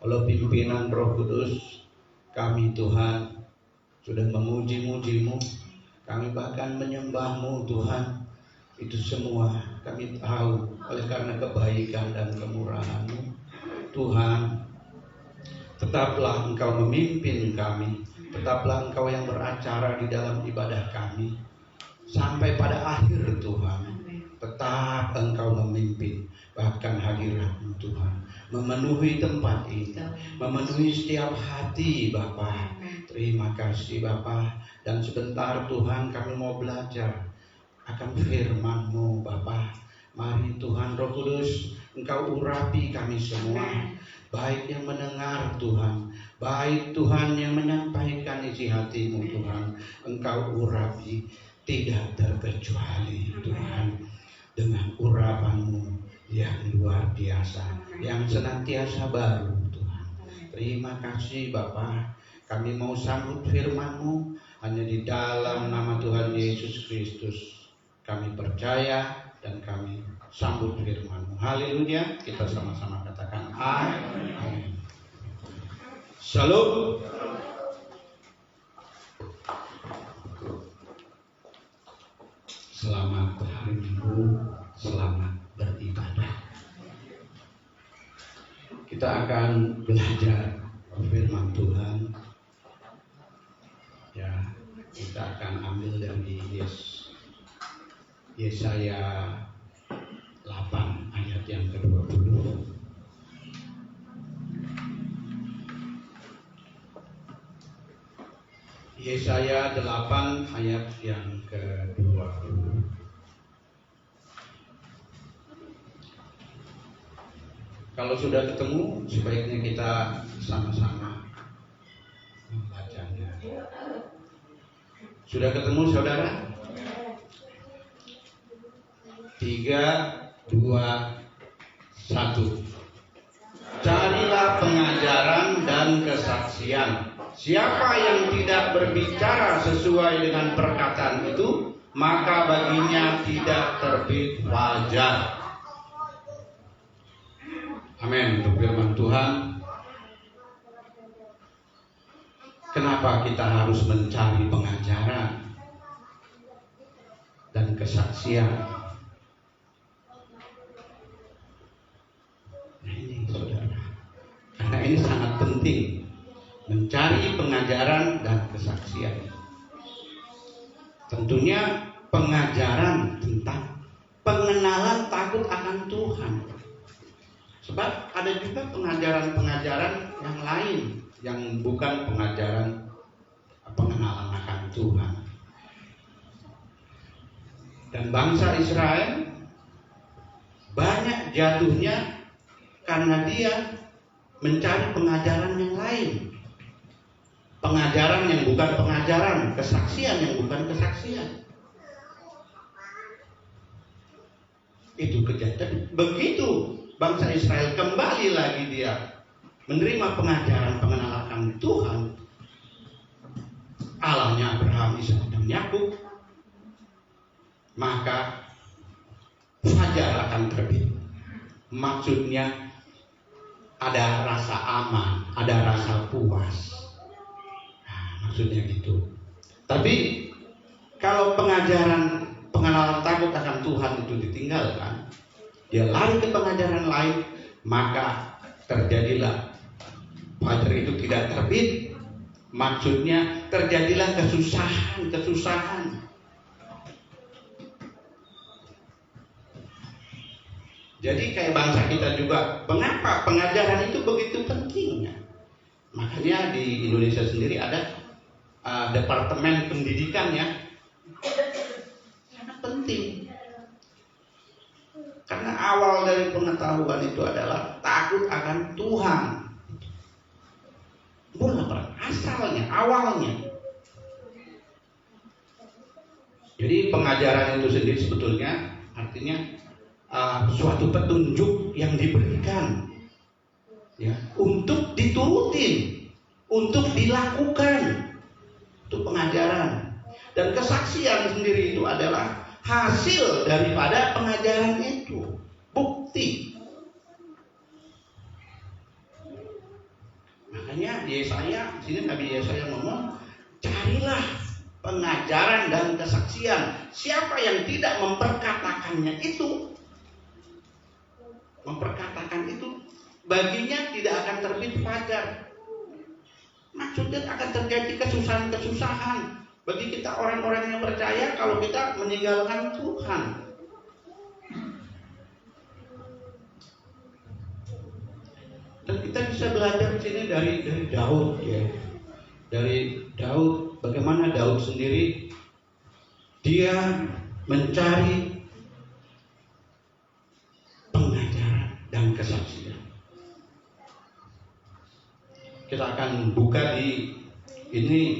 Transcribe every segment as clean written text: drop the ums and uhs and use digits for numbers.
oleh pimpinan Roh Kudus, kami Tuhan sudah memuji-muji-Mu, kami bahkan menyembah-Mu Tuhan. Itu semua kami tahu oleh karena kebaikan dan kemurahan-Mu Tuhan. Tetaplah Engkau memimpin kami, tetaplah Engkau yang beracara di dalam ibadah kami sampai pada akhir Tuhan. Tetap Engkau memimpin, bahkan hadirat-Mu Tuhan memenuhi tempat ini, memenuhi setiap hati Bapa. Terima kasih Bapa. Dan sebentar Tuhan kami mau belajar akan firman-Mu Bapa. Mari Tuhan Roh Kudus, Engkau urapi kami semua, baik yang mendengar Tuhan, baik Tuhan yang menyampaikan isi hati-Mu Tuhan. Engkau urapi tidak terkecuali Tuhan, dengan urapan-Mu yang luar biasa, yang senantiasa baru Tuhan. Terima kasih Bapa. Kami mau sambut firman-Mu hanya di dalam nama Tuhan Yesus Kristus. Kami percaya dan kami sambut firman-Mu. Haleluya. Kita sama-sama katakan amin. Shalom. Selamat hari Minggu, selamat beribadah. Kita akan belajar firman Tuhan. Ya, kita akan ambil dari Yesaya 8 ayat yang ke-20. Yesaya 8 ayat yang ke-20. Kalau sudah ketemu, sebaiknya kita sama-sama membacanya. Sudah ketemu saudara? 3, 2, 1. Carilah pengajaran dan kesaksian. Siapa yang tidak berbicara sesuai dengan perkataan itu, maka baginya tidak terbit fajar. Amin. Untuk firman Tuhan. Kenapa kita harus mencari pengajaran dan kesaksian? Nah ini saudara, karena ini sangat penting, mencari pengajaran dan kesaksian. Tentunya pengajaran tentang pengenalan takut akan Tuhan. Sebab ada juga pengajaran-pengajaran yang lain yang bukan pengajaran pengenalan akan Tuhan. Dan bangsa Israel banyak jatuhnya karena dia mencari pengajaran yang lain. Pengajaran yang bukan pengajaran, kesaksian yang bukan kesaksian. Itu kejadian. Begitu bangsa Israel kembali lagi dia menerima pengajaran pengenalan akan Yakub, maka fajar akan terbit. Maksudnya ada rasa aman, ada rasa puas. Nah, maksudnya gitu. Tapi kalau pengajaran pengenalan takut akan Tuhan itu ditinggalkan, dia lari ke pengajaran lain, maka terjadilah fajar itu tidak terbit. Maksudnya terjadilah kesusahan. Jadi kayak bangsa kita juga, mengapa pengajaran itu begitu pentingnya? Makanya di Indonesia sendiri ada departemen pendidikan ya, sangat penting. Karena awal dari pengetahuan itu adalah takut akan Tuhan. Bukan asalnya, awalnya. Jadi pengajaran itu sendiri sebetulnya artinya suatu petunjuk yang diberikan ya, untuk diturutin, untuk dilakukan. Itu pengajaran. Dan kesaksian sendiri itu adalah hasil daripada pengajaran itu, bukti. Makanya Yesaya, sini Nabi Yesaya ngomong, carilah pengajaran dan kesaksian. Siapa yang tidak memperkatakannya itu, baginya tidak akan terbit fajar. Maksudnya akan terjadi kesusahan bagi kita orang-orang yang percaya kalau kita meninggalkan Tuhan. Dan kita bisa belajar di sini dari Daud ya. Dari Daud, bagaimana Daud sendiri dia mencari pengajaran dan kesaksian. Kita akan buka di ini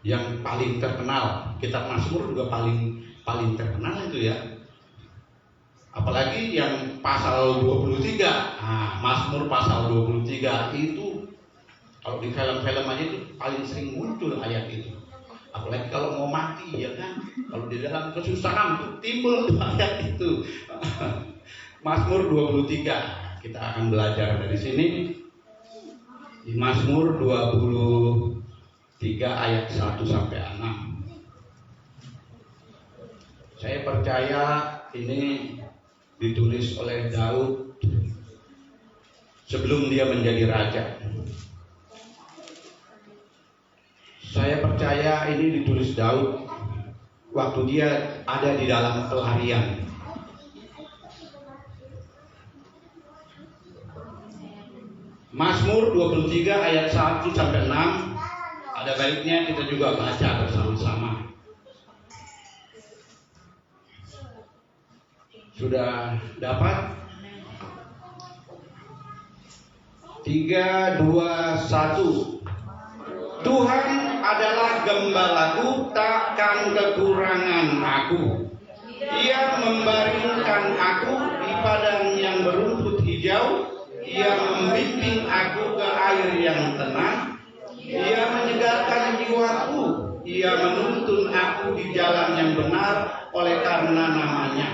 yang paling terkenal, kitab Mazmur juga paling terkenal itu ya. Apalagi yang pasal 23. Nah, Mazmur pasal 23 itu kalau di film-film aja itu paling sering muncul ayat itu. Apalagi kalau mau mati ya kan, kalau di dalam kesusahan tuh timbul ayat itu. Mazmur 23. Kita akan belajar dari sini. Di Mazmur 23 ayat 1 sampai 6. Saya percaya ini ditulis oleh Daud sebelum dia menjadi raja. Saya percaya ini ditulis Daud waktu dia ada di dalam pelarian. Mazmur 23 ayat 1 sampai 6. Ada baiknya kita juga baca bersama-sama. Sudah dapat? 3, 2, 1. Tuhan adalah gembalaku, takkan kekurangan aku. Ia membaringkan aku di padang yang berumput hijau. Ia membimbing aku ke air yang tenang. Ia menyegarkan jiwaku. Ia menuntun aku di jalan yang benar oleh karena namanya.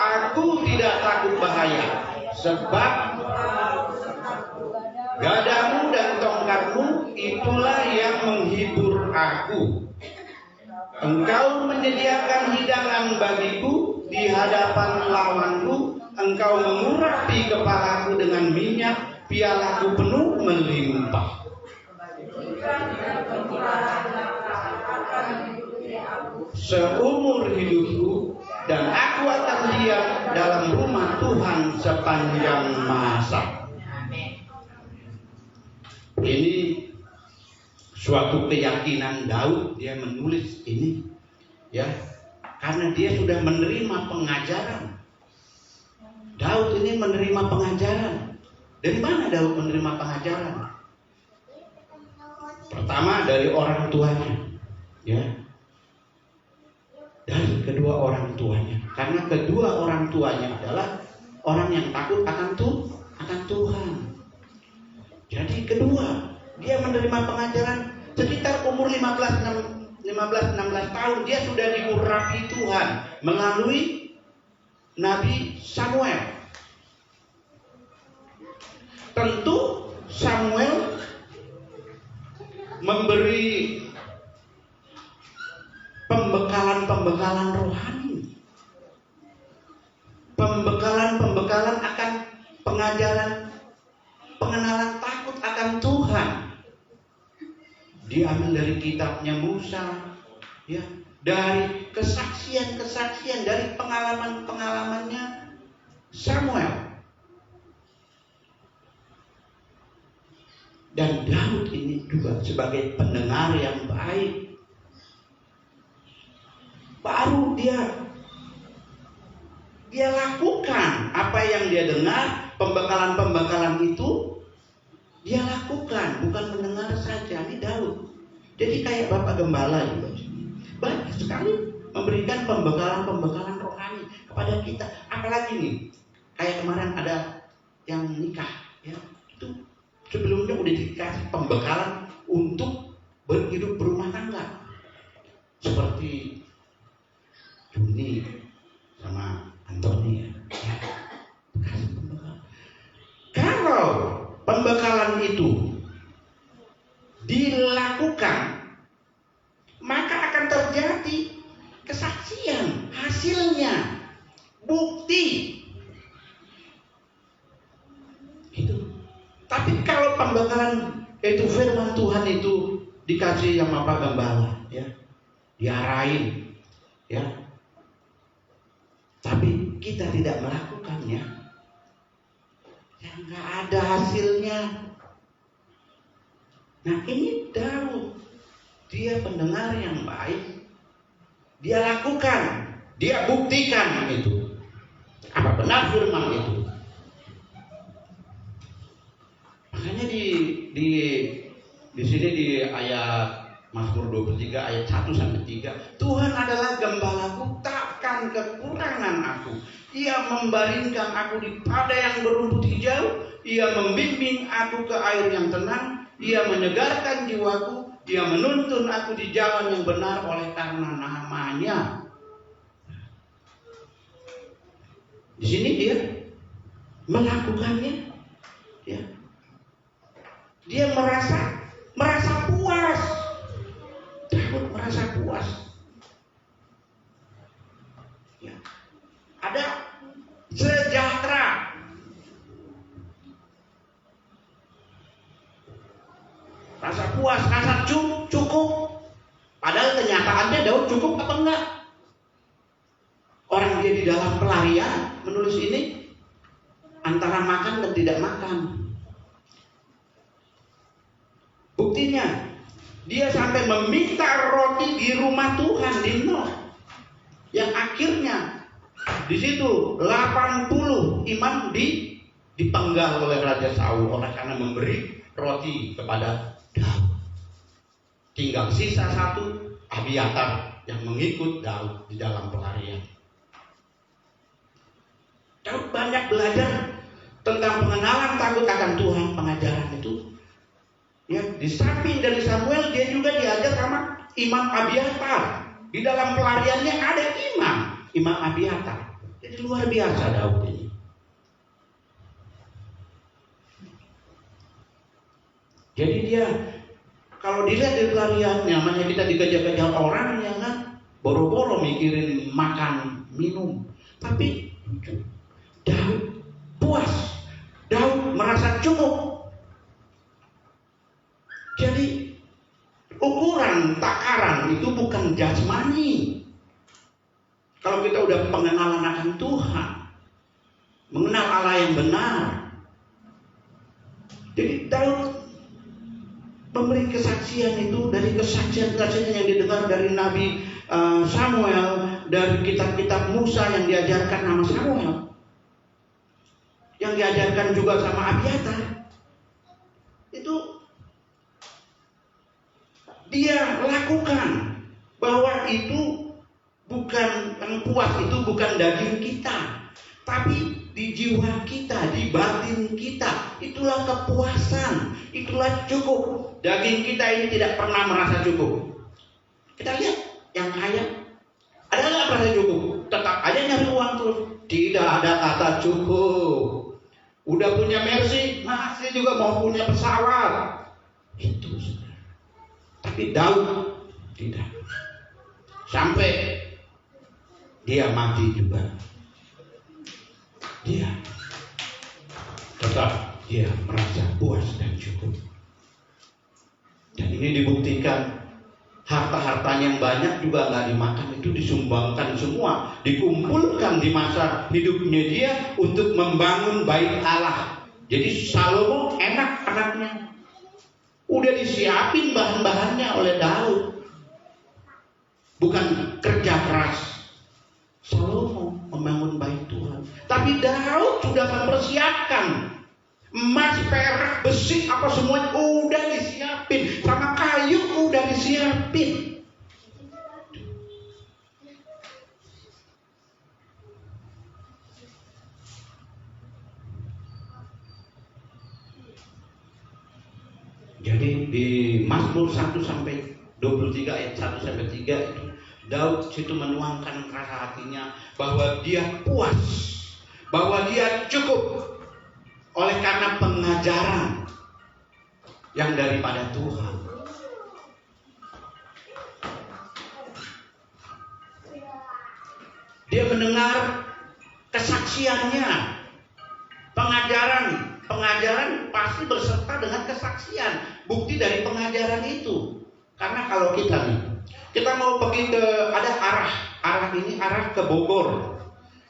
Aku tidak takut bahaya, sebab gadamu dan tongkatmu itulah yang menghibur aku. Engkau menyediakan hidangan bagiku di hadapan lawanku. Engkau mengurapi kepalaku dengan minyak, pialaku penuh melimpah. Seumur hidupku dan aku akan diam dalam rumah Tuhan sepanjang masa. Ini suatu keyakinan Daud, dia menulis ini ya, karena dia sudah menerima pengajaran. Daud ini menerima pengajaran. Dari mana Daud menerima pengajaran? Pertama dari orang tuanya, ya, dari kedua orang tuanya. Karena kedua orang tuanya adalah orang yang takut akan Tuhan. Jadi kedua, Dia menerima pengajaran sekitar umur 15-16 tahun. Dia sudah diurapi Tuhan melalui Nabi Samuel. Tentu Samuel memberi pembekalan rohani, pembekalan akan pengenalan takut akan Tuhan. Diambil dari kitabnya Musa, ya, dari kesaksian, dari pengalamannya Samuel. Dan Daud ini juga sebagai pendengar yang baik, baru dia lakukan apa yang dia dengar, pembekalan itu dia lakukan, bukan mendengar saja. Ini Daud. Jadi kayak Bapak Gembala juga, banyak sekali memberikan pembekalan rohani kepada kita. Apalagi nih, kayak kemarin ada yang nikah, ya, itu sebelumnya udah dikasih pembekalan untuk berhidup berumah tangga, seperti Juni sama Antoni, ya. Kalau pembekalan itu dilakukan, maka akan terjadi kesaksian, hasilnya, bukti. Itu. Tapi kalau pembekalan itu firman Tuhan itu dikasih sama Pak Gembala, ya, diarahin, ya, tapi kita tidak melakukannya, ya nggak ada hasilnya. Nah, ini Daud, dia pendengar yang baik, dia lakukan, dia buktikan itu apa benar firman itu. Makanya di sini di ayat Mazmur 23 ayat 1-3, Tuhan adalah gembalaku, takkan kekurangan aku. Ia membaringkan aku di padang yang berumput hijau, ia membimbing aku ke air yang tenang, ia menyegarkan jiwaku, ia menuntun aku di jalan yang benar oleh karena namanya. Di sini dia melakukannya, ya. Dia merasa puas. Daud merasa puas. Ya. Ada sejahtera. Rasa puas, rasa cukup. Padahal kenyataannya Daud cukup apa enggak? Orang dia di dalam pelarian, menulis ini antara makan dan tidak makan. Buktinya, dia sampai meminta roti di rumah Tuhan di Noh, yang akhirnya di situ 80 imam dipenggal oleh Raja Saul oleh karena memberi roti kepada Daud. Tinggal sisa satu, Abiatar, yang mengikut Daud di dalam pelarian. Daud banyak belajar tentang pengenalan takut akan Tuhan, pengajaran itu. Ya, di samping dari Samuel, dia juga diajar sama Imam Abiatar. Di dalam pelariannya ada Imam Abiatar. Jadi luar biasa Daud ini. Jadi dia, kalau dilihat di pelarian, namanya kita dikejar-kejar orang, ya kan, boro-boro mikirin makan, minum. Tapi Daud puas, Daud merasa cukup. Jadi ukuran takaran itu bukan jasmani. Kalau kita udah pengenalan akan Tuhan, mengenal Allah yang benar. Jadi Daud memberi kesaksian itu dari kesaksian-kesaksian yang didengar dari Nabi Samuel, dari kitab-kitab Musa yang diajarkan sama Samuel, yang diajarkan juga sama Abiatar. Itu dia lakukan, bahwa itu bukan yang puas, itu bukan daging kita, tapi di jiwa kita, di batin kita. Itulah kepuasan, itulah cukup. Daging kita ini tidak pernah merasa cukup. Kita lihat yang kaya, ada nggak merasa cukup? Tetap aja nyari uang terus. Tidak ada kata cukup. Udah punya Mercy, masih juga mau punya pesawat. Itu. Tapi Daud tidak. Sampai dia mati juga, dia tetap merasa puas dan cukup. Dan ini dibuktikan, harta-hartanya yang banyak juga nggak dimakan, itu disumbangkan semua, dikumpulkan di masa hidupnya dia untuk membangun bait Allah. Jadi Salomo enak anaknya, udah disiapin bahan-bahannya oleh Daud, bukan kerja keras Salomo membangun bait Tuhan, tapi Daud sudah mempersiapkan emas, perak, besi, apa semua udah disiapin, sama kayu udah disiapin. Jadi di Mazmur 1 sampai 23 ayat 1 sampai 3 itu Daud situ menuangkan rasa hatinya bahwa dia puas, bahwa dia cukup oleh karena pengajaran yang daripada Tuhan. Dia mendengar kesaksiannya, pengajaran pasti berserta dengan kesaksian, bukti dari pengajaran itu. Karena kalau kita mau pergi ke, ada arah ke Bogor.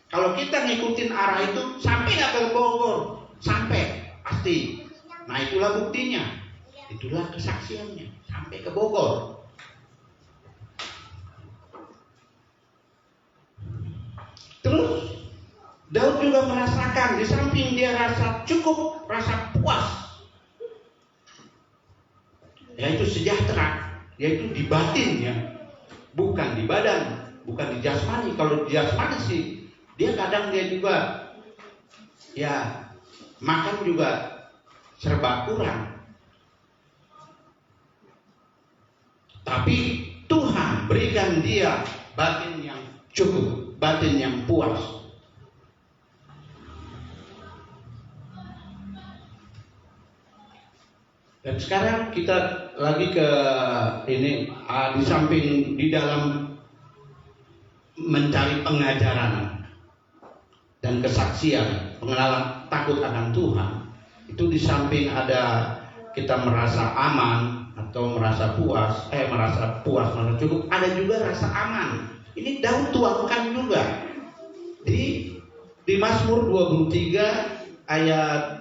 Kalau kita ngikutin arah itu, sampai nggak ke Bogor? Sampai, pasti. Nah itulah buktinya, itulah kesaksiannya, sampai ke Bogor. Terus Daud juga merasakan, di samping dia rasa cukup, rasa puas, yaitu sejahtera, yaitu di batinnya, bukan di badan, bukan di jasmani. Kalau di jasmani sih, dia kadang dia juga ya makan juga serba kurang. Tapi Tuhan berikan dia batin yang cukup, batin yang puas. Dan sekarang kita lagi ke ini, di samping di dalam mencari pengajaran dan kesaksian, pengenalan takut akan Tuhan, itu di samping ada kita merasa aman atau merasa puas, merasa cukup, ada juga rasa aman. Ini Daud tuangkan juga di Mazmur 23 ayat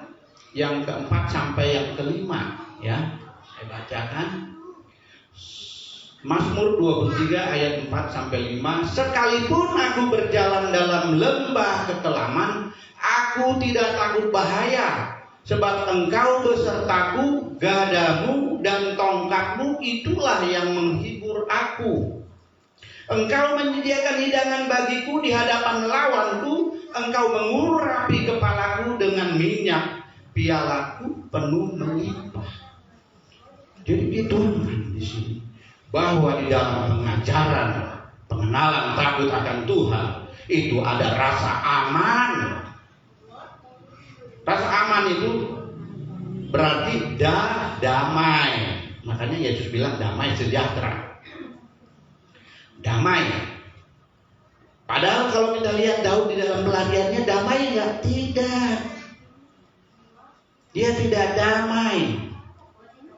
yang keempat sampai yang kelima. Ya, saya bacakan Mazmur 23 ayat 4 sampai 5. Sekalipun aku berjalan dalam lembah kekelaman, aku tidak takut bahaya, sebab Engkau besertaku, gadamu dan tongkatmu itulah yang menghibur aku. Engkau menyediakan hidangan bagiku di hadapan lawanku, Engkau mengurapi kepalaku dengan minyak, pialaku penuh melimpah. Jadi dituangkan di sini bahwa di dalam pengajaran, pengenalan takut akan Tuhan itu ada rasa aman. Rasa aman itu berarti damai. Makanya Yesus bilang damai sejahtera. Damai. Padahal kalau kita lihat Daud di dalam pelariannya damai enggak? Tidak. Dia tidak damai.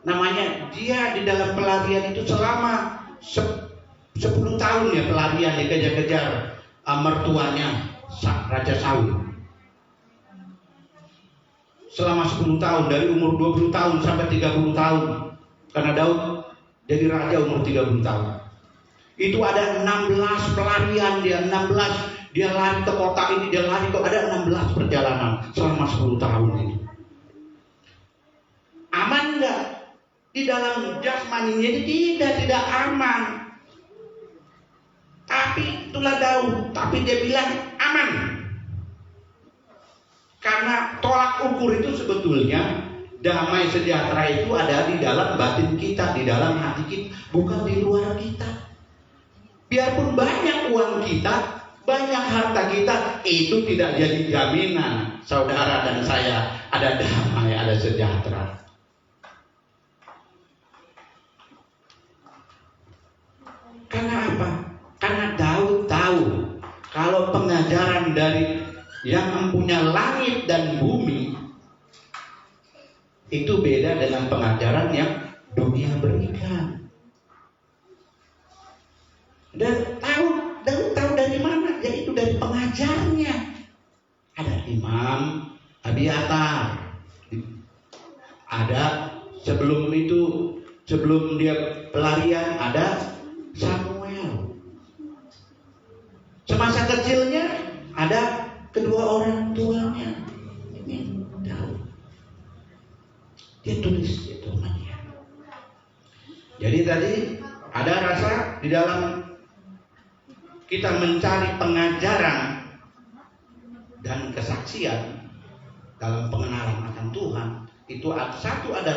Namanya dia di dalam pelarian itu selama 10 tahun ya pelarian, dikejar-kejar mertuanya Raja Saul. Selama 10 tahun, dari umur 20 tahun sampai 30 tahun. Karena Daud jadi raja umur 30 tahun. Itu ada 16 pelarian dia, 16 dia lari ke kota ini, dia lari ke, ada 16 perjalanan selama 10 tahun ini. Aman enggak? Di dalam jasmaninya tidak aman. Tapi itulah Daud, tapi dia bilang aman. Karena tolak ukur itu sebetulnya damai sejahtera itu ada di dalam batin kita, di dalam hati kita, bukan di luar kita. Biarpun banyak uang kita, banyak harta kita, itu tidak jadi jaminan saudara dan saya ada damai, ada sejahtera. Karena apa? Karena Daud tahu kalau pengajaran dari yang mempunyai langit dan bumi itu beda dengan pengajaran yang dunia berikan. Dan Daud tahu dari mana? Yaitu dari pengajarnya. Ada Imam Abiatar. Ada sebelum dia pelarian ada Samuel. Semasa kecilnya ada kedua orang tuanya. Ini Daud. Dia tulis itu namanya. Jadi tadi ada rasa di dalam kita mencari pengajaran dan kesaksian dalam pengenalan akan Tuhan. Itu satu ada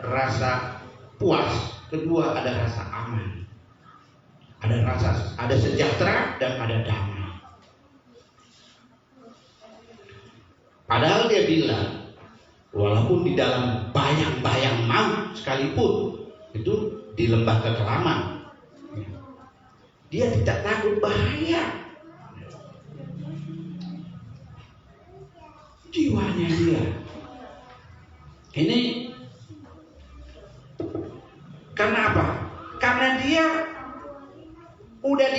rasa puas, kedua ada rasa aman. Ada sejahtera dan ada damai. Padahal dia bilang, walaupun di dalam bayang-bayang maut sekalipun, itu di lembah kekelaman, dia tidak takut bahaya. Jiwanya dia. Ini karena apa? Karena dia udah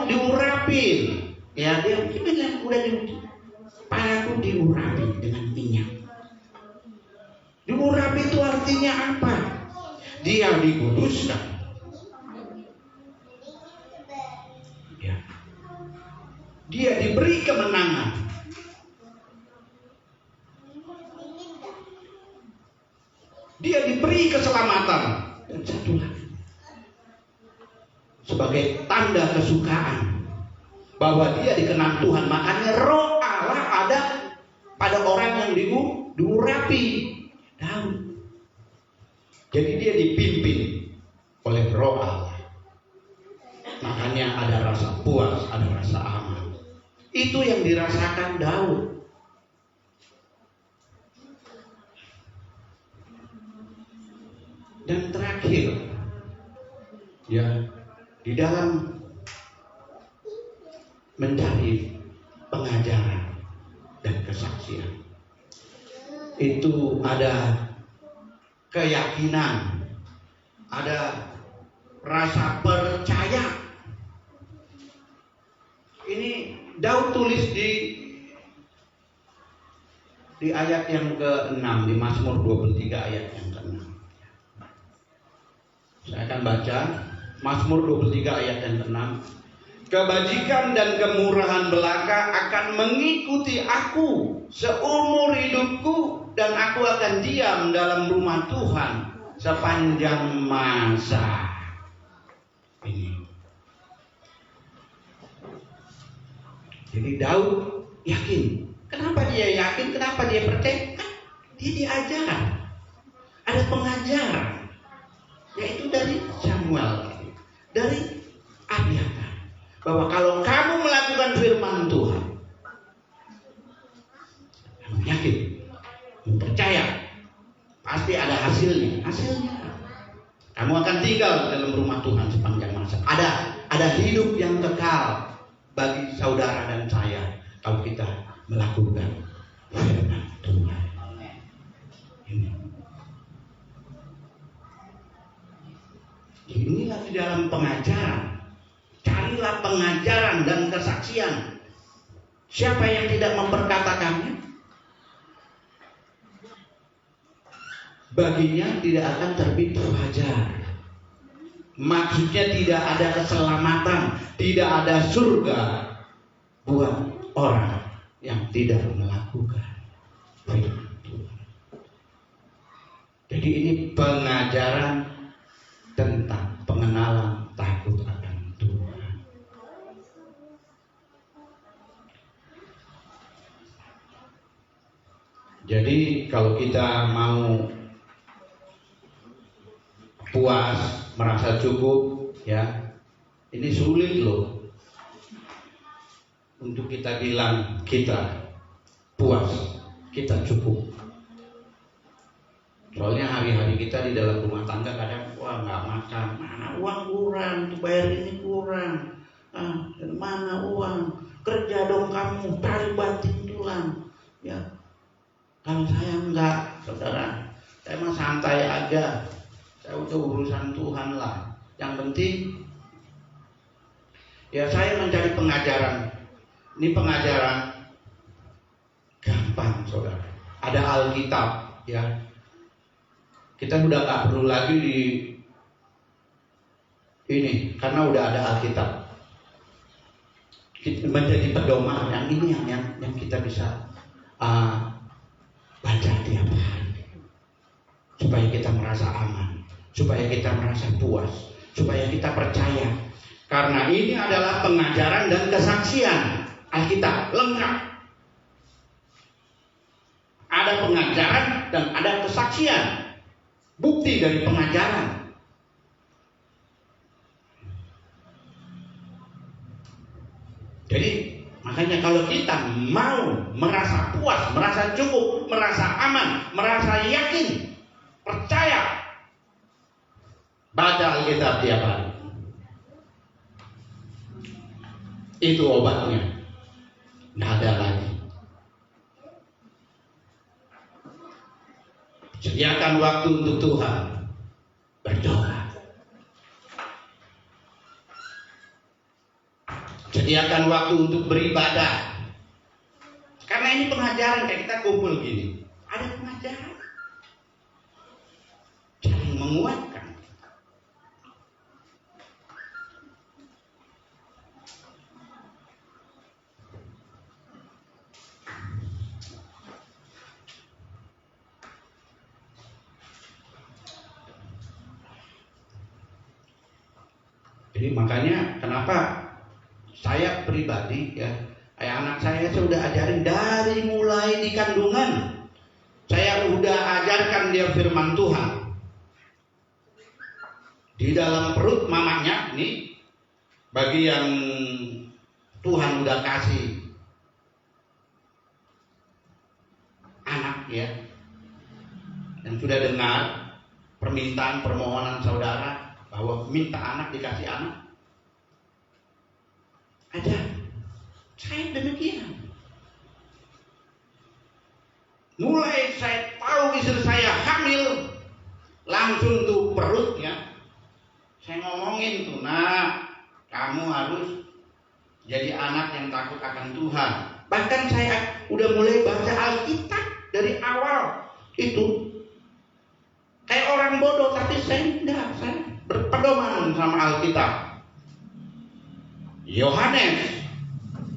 diurapin. Ya, dia bilang udah palaku diurapi dengan minyak. Diurapi itu artinya apa? Dia dikuduskan. Ya. Dia diberi kemenangan. Dia diberi keselamatan. Dan satu lagi, sebagai tanda kesukaan bahwa dia dikenal Tuhan, makanya Roh Allah ada pada orang yang diurapi. Daud. Jadi dia dipimpin oleh Roh Allah. Makanya ada rasa puas, ada rasa aman. Itu yang dirasakan Daud. Dan terakhir, ya, di dalam mencari pengajaran dan kesaksian itu ada keyakinan, ada rasa percaya. Ini Daud tulis di ayat yang ke-6 di Mazmur 23 ayat yang ke-6. Saya akan baca Mazmur 23 ayat yang ke-6. Kebajikan dan kemurahan belaka akan mengikuti aku seumur hidupku, dan aku akan diam dalam rumah Tuhan sepanjang masa. Ini. Jadi Daud yakin. Kenapa dia yakin? Kenapa dia percaya? Dia diajar. Ada pengajaran, yaitu dari Samuel, dari Abiatar, bahwa kalau kamu melakukan firman Tuhan, kamu yakin, kamu percaya, pasti ada hasilnya. Kamu akan tinggal dalam rumah Tuhan sepanjang masa. Ada hidup yang kekal bagi saudara dan saya kalau kita melakukan firman Tuhan. Ini. Inilah di dalam pengajaran. Carilah pengajaran dan kesaksian. Siapa yang tidak memperkatakannya, baginya tidak akan terbit fajar. Maksudnya tidak ada keselamatan, tidak ada surga buat orang yang tidak melakukan firman Tuhan. Jadi ini pengajaran tentang pengenalan takut akan Tuhan. Jadi kalau kita mau puas, merasa cukup, ya, ini sulit loh untuk kita bilang kita puas, kita cukup. Soalnya hari-hari kita di dalam rumah tangga kadang, wah nggak makan, mana uang kurang, untuk bayar ini kurang, dari mana uang, kerja dong kamu, cari banting tulang, ya. Kalau saya enggak, saudara, saya mah santai aja, saya udah urusan Tuhan lah. Yang penting, ya saya mencari pengajaran. Ini pengajaran gampang, saudara. Ada Alkitab, ya. Kita udah nggak perlu lagi di ini, karena udah ada Alkitab. Kita menjadi pedoman yang ini yang kita bisa baca tiap hari, supaya kita merasa aman, supaya kita merasa puas, supaya kita percaya. Karena ini adalah pengajaran dan kesaksian. Alkitab lengkap. Ada pengajaran dan ada kesaksian. Bukti dari pengajaran. Jadi makanya kalau kita mau merasa puas, merasa cukup, merasa aman, merasa yakin, percaya, baca Alkitab tiap hari. Itu obatnya. Tidak ada lagi. Sediakan waktu untuk Tuhan. Berdoa. Sediakan waktu untuk beribadah. Karena ini pengajaran, kayak kita kumpul gini. Ada pengajaran. Saling menguatkan. Jadi makanya kenapa saya pribadi, ya, anak saya sudah ajarin dari mulai di kandungan. Saya udah ajarkan dia firman Tuhan. Di dalam perut mamanya nih, bagi yang Tuhan udah kasih anak, ya, yang sudah dengar permintaan permohonan saudara bahwa minta anak dikasih anak, ada. Saya demikian. Mulai saya tahu istri saya hamil, langsung tuh perutnya saya ngomongin tuh, nah, kamu harus jadi anak yang takut akan Tuhan. Bahkan saya udah mulai baca Alkitab dari awal itu. Kayak orang bodoh, tapi saya enggak, saya berpedoman sama Alkitab. Yohanes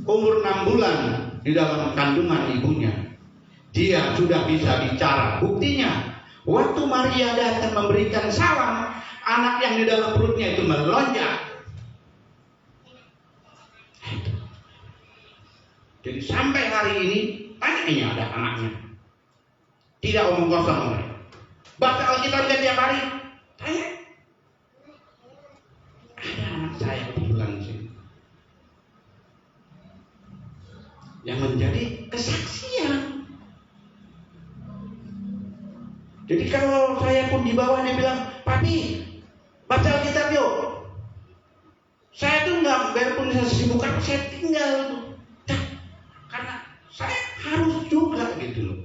umur 6 bulan di dalam kandungan ibunya, dia sudah bisa bicara. Buktinya, waktu Maria datang memberikan salam, anak yang di dalam perutnya itu melonjak. Jadi sampai hari ini, tanya ada anaknya, tidak omong kosong. Baca Alkitab tiap hari, tanya. Ada anak saya kebetulan sini yang menjadi kesaksian. Jadi kalau saya pun di bawah, dia bilang, "Papi, baca Alkitab yuk." Saya tuh nggak, biarpun saya sibuk apa, saya tinggal tuh. Karena saya harus juga gitu loh.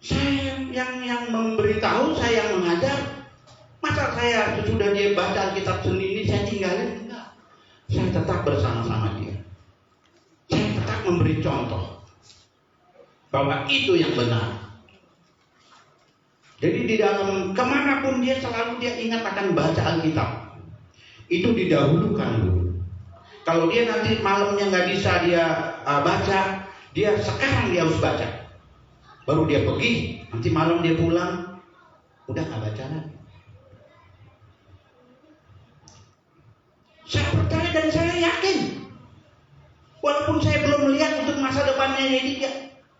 Saya yang memberitahu, saya yang mengajar. Masa saya sudah dia baca Alkitab sendiri saya tinggalin? Enggak. Saya tetap bersama-sama dia. Saya tetap memberi contoh bahwa itu yang benar. Jadi di dalam kemanapun dia, selalu dia ingat akan baca Alkitab. Itu didahulukan dulu. Kalau dia nanti malamnya nggak bisa dia baca, dia sekarang dia harus baca. Baru dia pergi, nanti malam dia pulang, udah nggak baca lagi. Saya percaya dan saya yakin, walaupun saya belum melihat untuk masa depannya dia,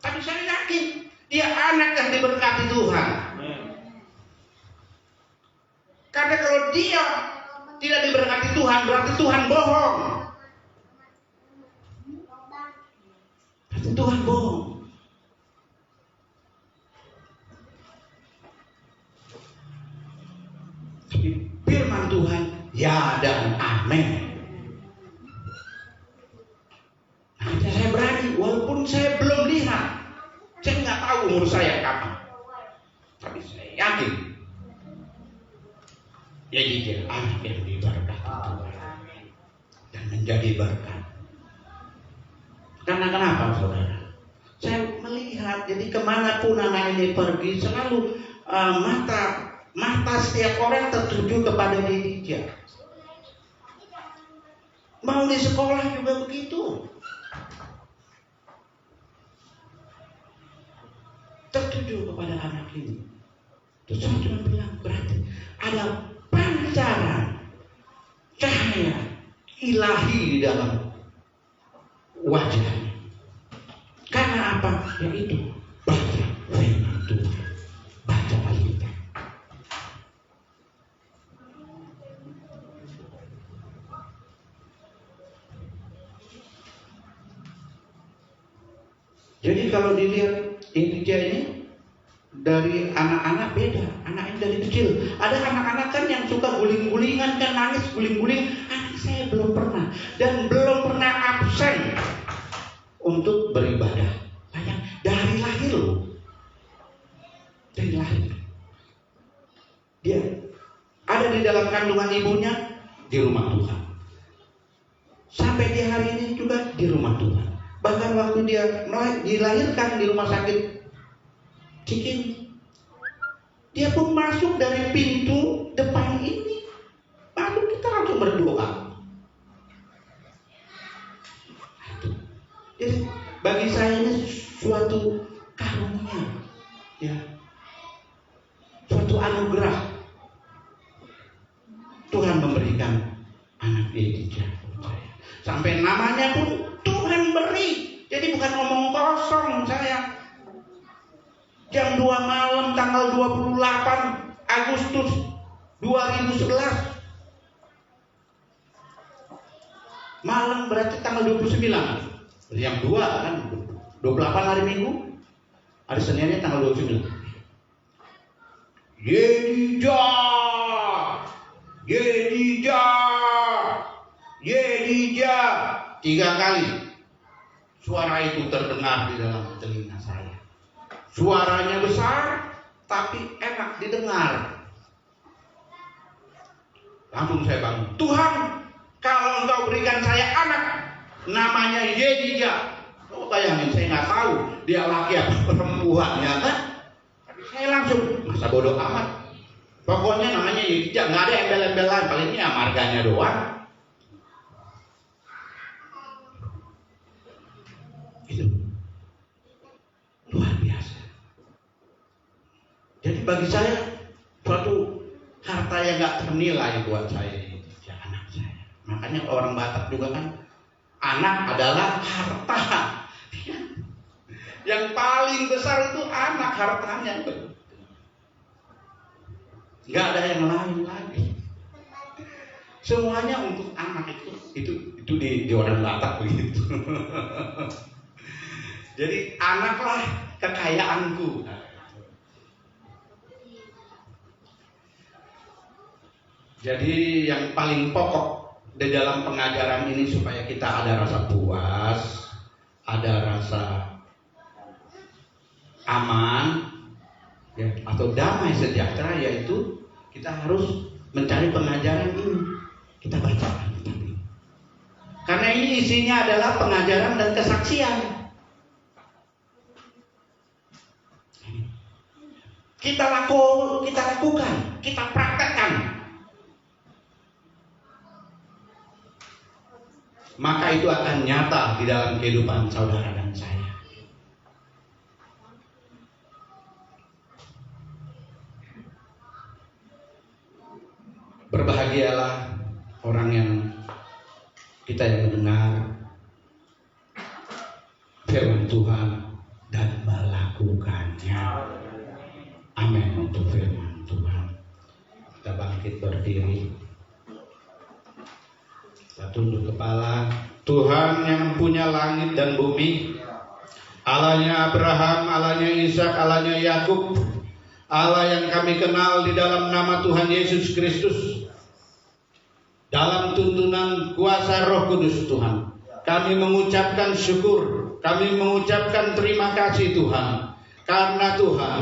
Tapi saya yakin dia anak yang diberkati Tuhan. Karena kalau dia tidak diberkati Tuhan, berarti Tuhan bohong. Berarti Tuhan bohong. Tapi firman Tuhan ya dan amin. Nah, saya berani, walaupun saya belum lihat, saya nggak tahu umur saya kapan, tapi saya yakin ya dia anak yang diberkati Tuhan dan menjadi berkat. Karena kenapa, saudara? Saya melihat, jadi kemanapun anak ini pergi, selalu mata setiap orang tertuju kepada dia. Mau di sekolah juga begitu. Tertuju kepada anak ini. Terus saya cuma bilang, berarti ada pancaran cahaya ilahi di dalam wajahnya. Karena apa? Yaitu baca firman Tuhan, baca Alkitab. Jadi kalau dilihat Elijah ini dari anak-anak beda, anaknya dari kecil. Ada anak-anak kan yang suka guling-gulingan, kan nangis guling-guling. Anak saya belum pernah dan belum pernah absen untuk beribadah. Bayang, dari lahir loh, dari lahir dia ada di dalam kandungan ibunya di rumah Tuhan. Sampai di hari ini juga di rumah Tuhan. Bahkan waktu dia dilahirkan di rumah sakit Cikini, dia pun masuk dari pintu depan ini, lalu kita langsung berdoa. Jadi bagi saya ini suatu karunia, ya, suatu anugerah. Tuhan memberikan anak Elijah, sampai namanya pun Tuhan beri. Jadi bukan ngomong kosong saya. Jam 2 malam tanggal 28 Agustus 2011. Malam berarti tanggal 29. Jam 2 kan 28 hari Minggu. Hari Seninnya tanggal 29. Elijah 3 kali suara itu terdengar di dalam telinga saya. Suaranya besar tapi enak didengar. Langsung saya bangun. Tuhan, kalau Engkau berikan saya anak namanya Elijah. Oh, bayangin, saya nggak tahu dia laki atau perempuan, ya kan? Tapi saya langsung, masa bodoh amat. Pokoknya namanya Elijah, nggak ada embel-embelan, paling ini marganya doang. Itu luar biasa. Jadi bagi saya suatu harta yang nggak ternilai buat saya ini, ya, anak saya. Makanya orang Batak juga kan, anak adalah harta. Yang paling besar itu anak, hartanya. Nggak ada yang lain lagi. Semuanya untuk anak itu di orang Batak begitu. Jadi anaklah kekayaanku. Jadi yang paling pokok di dalam pengajaran ini supaya kita ada rasa puas, ada rasa aman, ya, atau damai sejahtera, yaitu kita harus mencari pengajaran ini. Kita baca Alkitab ini. Karena ini isinya adalah pengajaran dan kesaksian. Kita lakukan, kita praktekkan. Maka itu akan nyata di dalam kehidupan saudara dan saya. Berbahagialah orang yang kita yang mendengar firman Tuhan dan bangkit berdiri. Kita tunduk kepala. Tuhan yang punya langit dan bumi, Allahnya Abraham, Allahnya Ishak, Allahnya Yakub, Allah yang kami kenal di dalam nama Tuhan Yesus Kristus, dalam tuntunan kuasa Roh Kudus Tuhan, kami mengucapkan syukur, kami mengucapkan terima kasih Tuhan, karena Tuhan,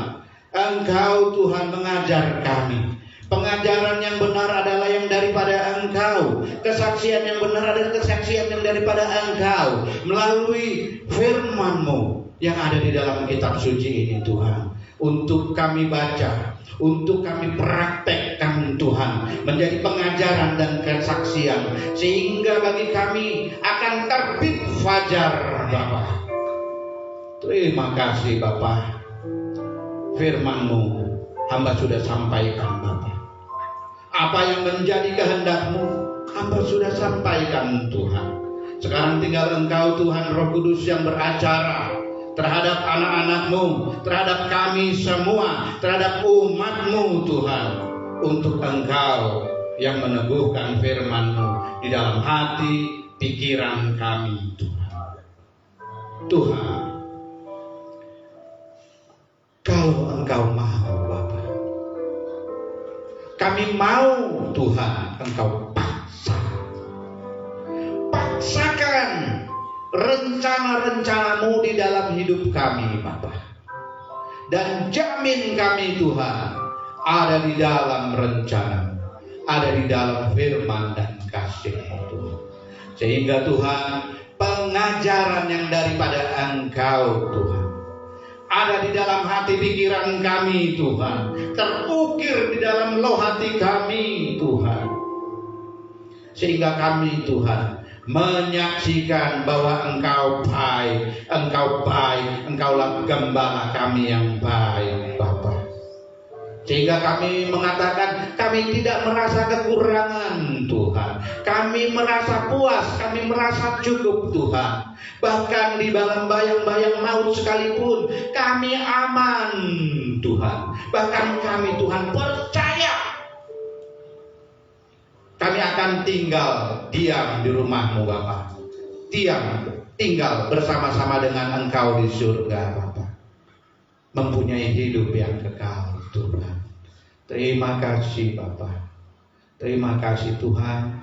Engkau Tuhan mengajar kami. Pengajaran yang benar adalah yang daripada Engkau. Kesaksian yang benar adalah kesaksian yang daripada Engkau, melalui firman-Mu yang ada di dalam kitab suci ini Tuhan. Untuk kami baca, untuk kami praktekkan Tuhan, menjadi pengajaran dan kesaksian, sehingga bagi kami akan terbit fajar Bapa. Terima kasih Bapa. Firman-Mu hamba sudah sampaikan Bapa. Apa yang menjadi kehendak-Mu hamba sudah sampaikan Tuhan. Sekarang tinggal Engkau Tuhan Roh Kudus yang beracara terhadap anak-anak-Mu, terhadap kami semua, terhadap umat-Mu Tuhan. Untuk Engkau yang meneguhkan firman-Mu di dalam hati, pikiran kami Tuhan. Tuhan, kalau Engkau mau Bapa, kami mau Tuhan Engkau paksakan rencana-rencana-Mu di dalam hidup kami Bapa. Dan jamin kami Tuhan ada di dalam rencana, ada di dalam firman dan kasih-Mu Tuhan. Sehingga Tuhan, pengajaran yang daripada Engkau Tuhan ada di dalam hati pikiran kami Tuhan, terukir di dalam loh hati kami Tuhan, sehingga kami Tuhan menyaksikan bahwa Engkau baik, Engkaulah gembala kami yang baik Bapa. Sehingga kami mengatakan kami tidak merasa kekurangan Tuhan, kami merasa puas, kami merasa cukup Tuhan. Bahkan di dalam bayang-bayang maut sekalipun kami aman Tuhan. Bahkan kami Tuhan percaya kami akan tinggal diam di rumah-Mu Bapa. Tinggal bersama-sama dengan Engkau di surga Bapa. Mempunyai hidup yang kekal Tuhan. Terima kasih Bapa. Terima kasih Tuhan.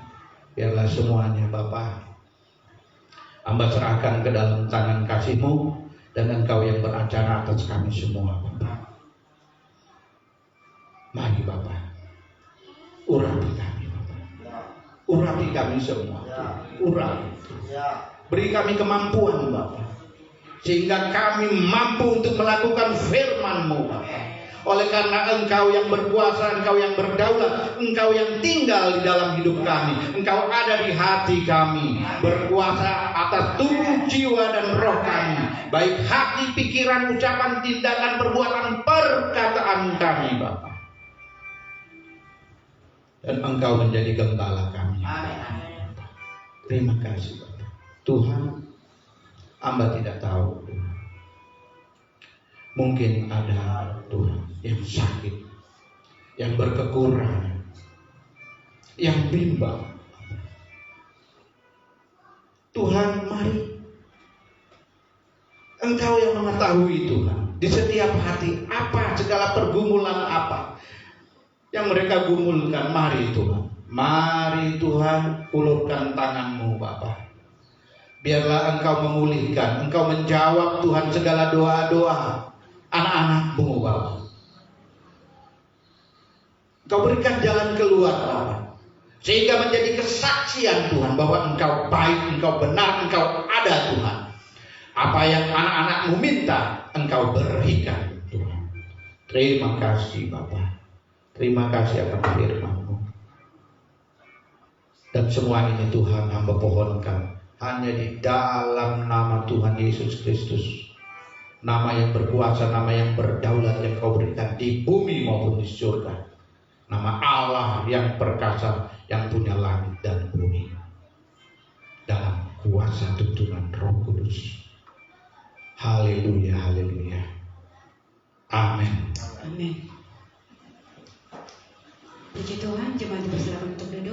Biarlah semuanya Bapa hamba serahkan ke dalam tangan kasih-Mu, dan Engkau yang beracara atas kami semua Bapa. Mari Bapa, urapi kami Bapa. Urapi kami semua. Urapi. Beri kami kemampuan Bapa, sehingga kami mampu untuk melakukan firman-Mu Bapa. Oleh karena Engkau yang berkuasa, Engkau yang berdaulat, Engkau yang tinggal di dalam hidup kami, Engkau ada di hati kami, berkuasa atas tubuh, jiwa, dan roh kami, baik hati, pikiran, ucapan, tindakan, perbuatan, perkataan kami Bapa. Dan Engkau menjadi gembala kami. Terima kasih Bapa. Tuhan, hamba tidak tahu Tuhan. Mungkin ada Tuhan yang sakit, yang berkekurangan, yang bimbang. Tuhan, mari Engkau yang mengetahui Tuhan di setiap hati apa segala pergumulan apa yang mereka gumulkan. Mari Tuhan, mari Tuhan, ulurkan tangan-Mu Bapa. Biarlah Engkau memulihkan, Engkau menjawab Tuhan segala doa-doa anak-anak-Mu Bapa. Engkau berikan jalan keluar Bapa, sehingga menjadi kesaksian Tuhan bahwa Engkau baik, Engkau benar, Engkau ada Tuhan. Apa yang anak-anak-Mu minta Engkau berikan Tuhan. Terima kasih Bapa. Terima kasih akan firman-Mu. Dan semua ini Tuhan hamba pohonkan hanya di dalam nama Tuhan Yesus Kristus, nama yang berkuasa, nama yang berdaulat yang Kau berikan di bumi maupun di surga. Nama Allah yang perkasa, yang punya langit dan bumi, dalam kuasa tuntunan Roh Kudus. Haleluya, haleluya. Amin. Amin. Puji Tuhan, jemaat dipersilakan untuk duduk.